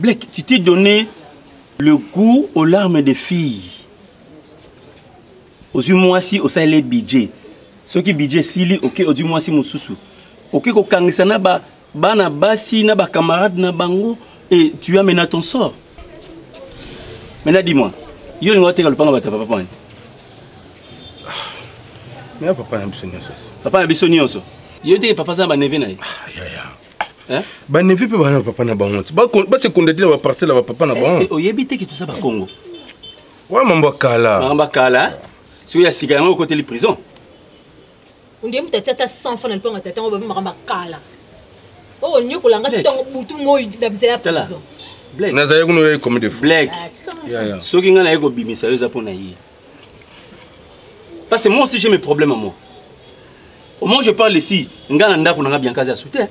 Black, tu t'es donné le goût aux larmes des filles. Aux yeux moi si au sein les budgets. Ceux qui budget si ok au du moi si mususu. Ok ko kangisana ba bana basi na ba camarade na bango et tu as mené ton sort. Maintenant dis-moi, yo n'ingo te le panga ba ta papa. Mais papa na bisoni ça. Papa na bisoni ça. Yo te papa ça ba neve na. Hein? Ba neve pe ba papa na bango. Ba se condamner ba parcelle ba papa na bango. Est-ce oyebite que tout ça ba Congo? Ouais mamba kala. Mamba kala. Si il y a cigarette au côté de la prison. On dit que tu as 100 francs dans le pont, tu as un kala. Oh, on y a un bouton moi d'habiter la prison. Black. Nazaire nous comme des Black. Ce qui est go bimi sérieux pour naïe. Parce que moi aussi j'ai mes problèmes à moi. Au moins je parle ici, ngana ndako na bien casé à souter.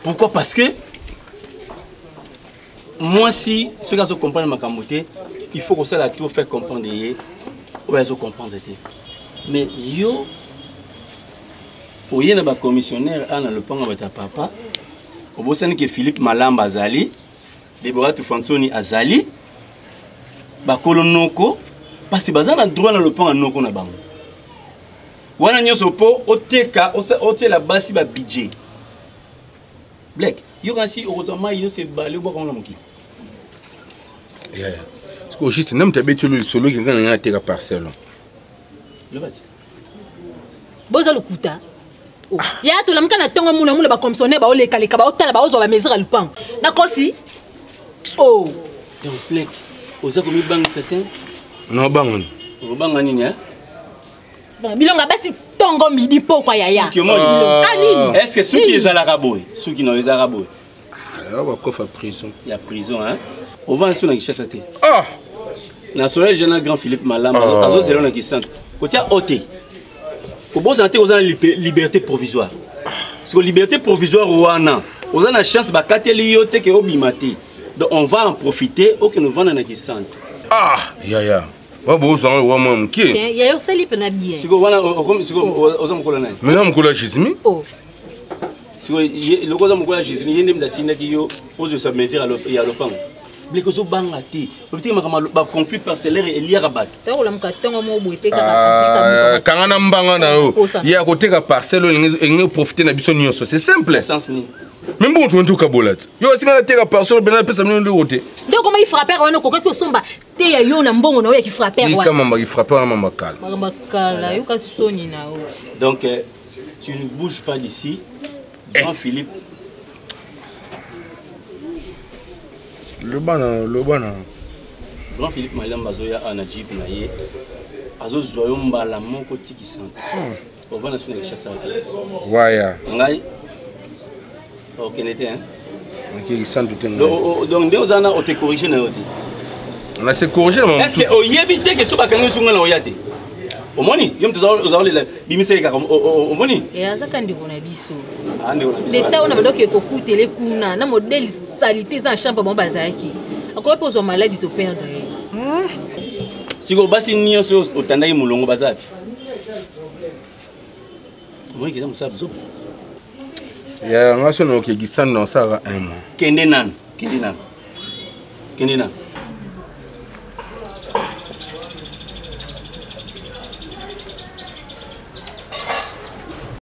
Pourquoi? Parce que moi si ceux qui comprennent ma camoté, il faut que ça la tout faire comprendre et ouais ça comprendre. Mais yo oyena ba commissionnaire ana le panga bata papa obosani que Philippe Malamba azali Deborah Tufansoni azali ba kolonoko parce que bazana droit na le panga noko na bango wana nyoso po oteka otela basi ba budget Black yo kasi orotama yo se balé bo comme moki parce que juste nem tabetu le solo qui ngana ngana teka parcelle le bati boza lukuta ya to lamka na tongo muna muna ba commissionnaire ba oleka leka ba otala ba ozo ba mesure le pan na kosi oh donc Black oza komi bang certain non bangoni o banga nini hein bon bilonga basi tongo midi pokwa yaya est-ce que ceux qui les alaraboy ceux qui n'ont les araboy ah ba kofa prison il y a prison hein on va sur la richesse até ah na soleil jeune grand Philippe Malamba azo zelo na kisanto kotia oté ko bosa na te oza liberté provisoire parce que liberté provisoire wana oza na chance ba kateli yo te ke obimati donc on va en profiter au que nous vendre na kisanto ah ya wa bosa wa mam ki ya yo sali pena bien siko wana siko oza mkola nani mais na mkola jismi oh siko le koza mkola jismi yende mdatinda ki yo ozo sa mesure ya lopango Bleko zo banga te. Peut-être makama ba conflit parcellaire et lié rabat. Ta ola mkatongo mo boite ka kangana mbanga na yo. Ya côté ka parcelle ngé profiter na biso nyonso. C'est simple. Sens ni. Même bon tu ka bolat. Yo singa te ka parcelle bena pesa mino de côté. Donc comment il frapper wana ko ko somba te ya yo na mbongo na yo ki frapper wana. Si kama ba ki frapper wana mama kala. Mama kala yo ka soni na yo. Donc tu ne bouges pas d'ici. Grand Philippe. Le bana. Grand Philippe Malamba zoya ana jeep na ye. Azo zoyo mbala moko tiki sant. On va na suna chasse. Waya. Ngai. OK n'était hein. OK sant tout donc deux ana o te corriger na yo te. On a se corriger mon. Est-ce que o yebite que so ba kango sunga na oyate? Omoni, yom to le bimise ka omoni. Et azaka ndiko na biso. L'état on a donc ko kutele kuna na modèle salité za chambre bon bazaki. Akwa po zo maladie to perdre. Siko basi nyonso otandaki mulongo bazapi. Omoni ke za musabu zo. Ya ngaso no ke gisana na sara 1 mois. Kende nan.